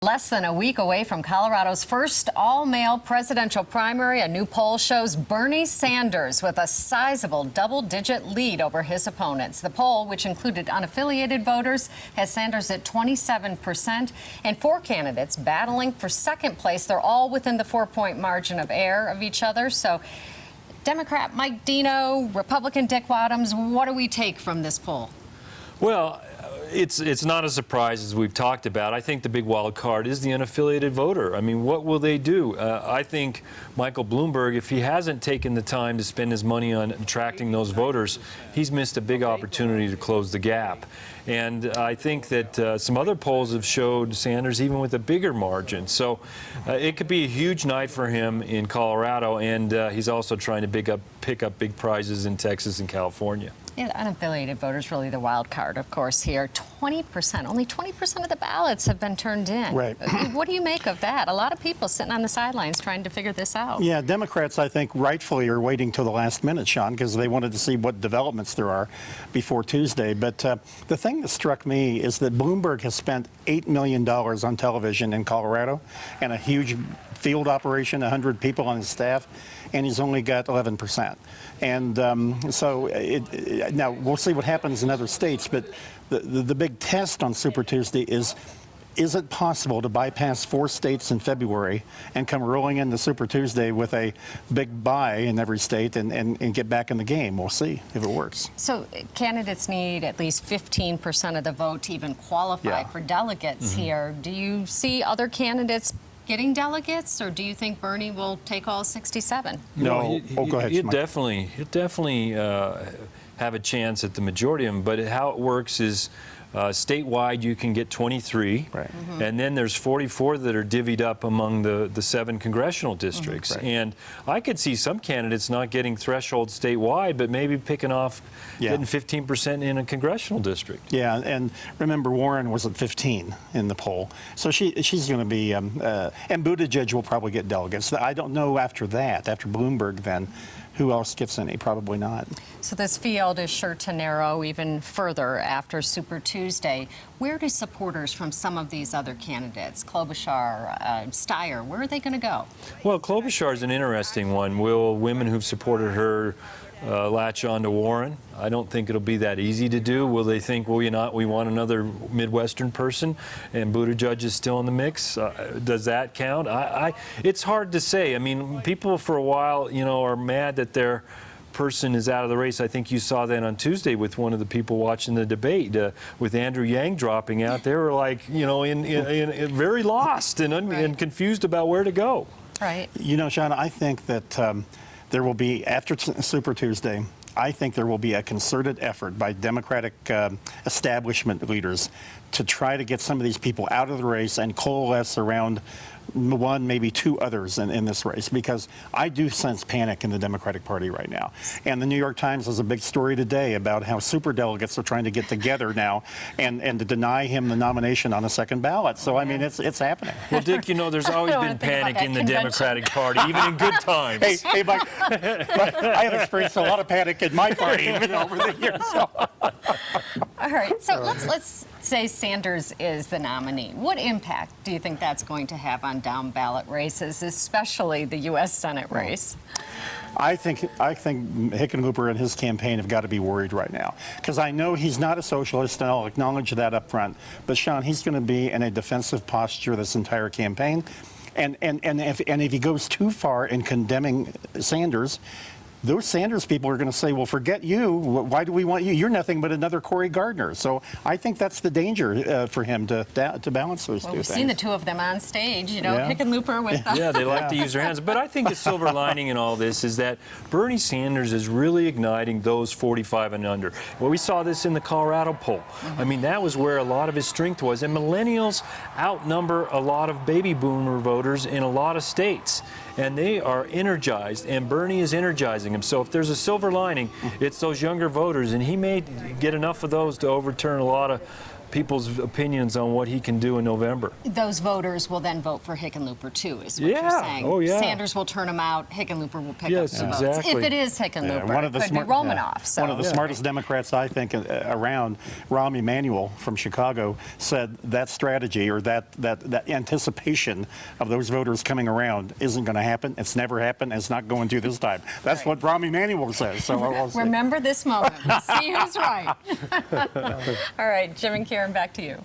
Less than a week away from Colorado's first all-male presidential primary, a new poll shows Bernie Sanders with a sizable double-digit lead over his opponents. The poll, which included unaffiliated voters, has Sanders at 27%, and four candidates battling for second place. They're all within the 4-point margin of error of each other. So, Democrat Mike Dino, Republican Dick Wadhams, what do we take from this poll? Well, it's not a surprise, as we've talked about. I think the big wild card is the unaffiliated voter. I mean, what will they do? I think Michael Bloomberg, if he hasn't taken the time to spend his money on attracting those voters, he's missed a big opportunity to close the gap. And I think that some other polls have showed Sanders even with a bigger margin. So it could be a huge night for him in Colorado, and he's also trying to pick up big prizes in Texas and California. Yeah, unaffiliated voters really the wild card, of course, here. 20%, only 20% of the ballots have been turned in. Right. What do you make of that? A lot of people sitting on the sidelines trying to figure this out. Yeah, Democrats, I think, rightfully are waiting till the last minute, Shaun, because they wanted to see what developments there are before Tuesday. But the thing that struck me is that Bloomberg has spent $8 million on television in Colorado and a huge field operation, 100 people on his staff, and he's only got 11%. And now we'll see what happens in other states, but the big test on Super Tuesday is it possible to bypass 4 states in February and come rolling into Super Tuesday with a big buy in every state and get back in the game? We'll see if it works. So candidates need at least 15% of the vote to even qualify for delegates here. Do you see other candidates getting delegates, or do you think Bernie will take all 67? No. Go ahead. He'll definitely have a chance at the majority of them, but how it works is statewide you can get 23, right. And then there's 44 that are divvied up among the 7 congressional districts. Right. And I could see some candidates not getting threshold statewide, but maybe picking off getting 15% in a congressional district. Yeah, and remember Warren was at 15 in the poll, so she's going to be, and Buttigieg will probably get delegates. I don't know after that, after Bloomberg then, who else gets any? Probably not. So this field is sure to narrow even further after Super Tuesday. Where do supporters from some of these other candidates, Klobuchar, Steyer, where are they going to go? Well, Klobuchar is an interesting one. Will women who've supported her latch on to Warren? I don't think it'll be that easy to do. Will they think, well, we want another Midwestern person, and Buttigieg is still in the mix? Does that count? It's hard to say. I mean, people for a while, are mad that their person is out of the race. I think you saw that on Tuesday with one of the people watching the debate with Andrew Yang dropping out. They were like, in very lost and confused about where to go. Right. Shaun, I think that there will be, after Super Tuesday, I think there will be a concerted effort by Democratic establishment leaders to try to get some of these people out of the race and coalesce around one, maybe 2 others in this race, because I do sense panic in the Democratic Party right now. And the New York Times has a big story today about how superdelegates are trying to get together now and to deny him the nomination on the second ballot. So, I mean, it's happening. Well, Dick, there's always been panic in the Democratic Party, even in good times. Hey, Mike, I have experienced a lot of panic in my party over the years. So. All right, so let's say Sanders is the nominee. What impact do you think that's going to have on down ballot races, especially the U.S. Senate race? I think Hickenlooper and his campaign have got to be worried right now, because I know he's not a socialist, and I'll acknowledge that up front. But Shaun, he's going to be in a defensive posture this entire campaign, and if he goes too far in condemning Sanders, those Sanders people are going to say, well, forget you. Why do we want you? You're nothing but another Cory Gardner. So I think that's the danger for him to balance those two things. We've seen the 2 of them on stage, Hickenlooper with Yeah, they like to use their hands. But I think the silver lining in all this is that Bernie Sanders is really igniting those 45 and under. Well, we saw this in the Colorado poll. I mean, that was where a lot of his strength was. And millennials outnumber a lot of baby boomer voters in a lot of states. And they are energized, and Bernie is energizing them. So if there's a silver lining, it's those younger voters, and he may get enough of those to overturn a lot of people's opinions on what he can do in November. Those voters will then vote for Hickenlooper too, is what Yeah. you're saying. Oh, yeah. Sanders will turn them out. Hickenlooper will pick Yes, up the votes. exactly. If it is Hickenlooper, one of the it could smart- be Romanoff. So. One of the smartest Democrats, I think, around, Rahm Emanuel from Chicago, said that strategy or that anticipation of those voters coming around isn't going to happen. It's never happened. And it's not going to this time. That's what Rahm Emanuel says. So we'll see. Remember this moment. See who's right. All right, Jim and Karen, back to you.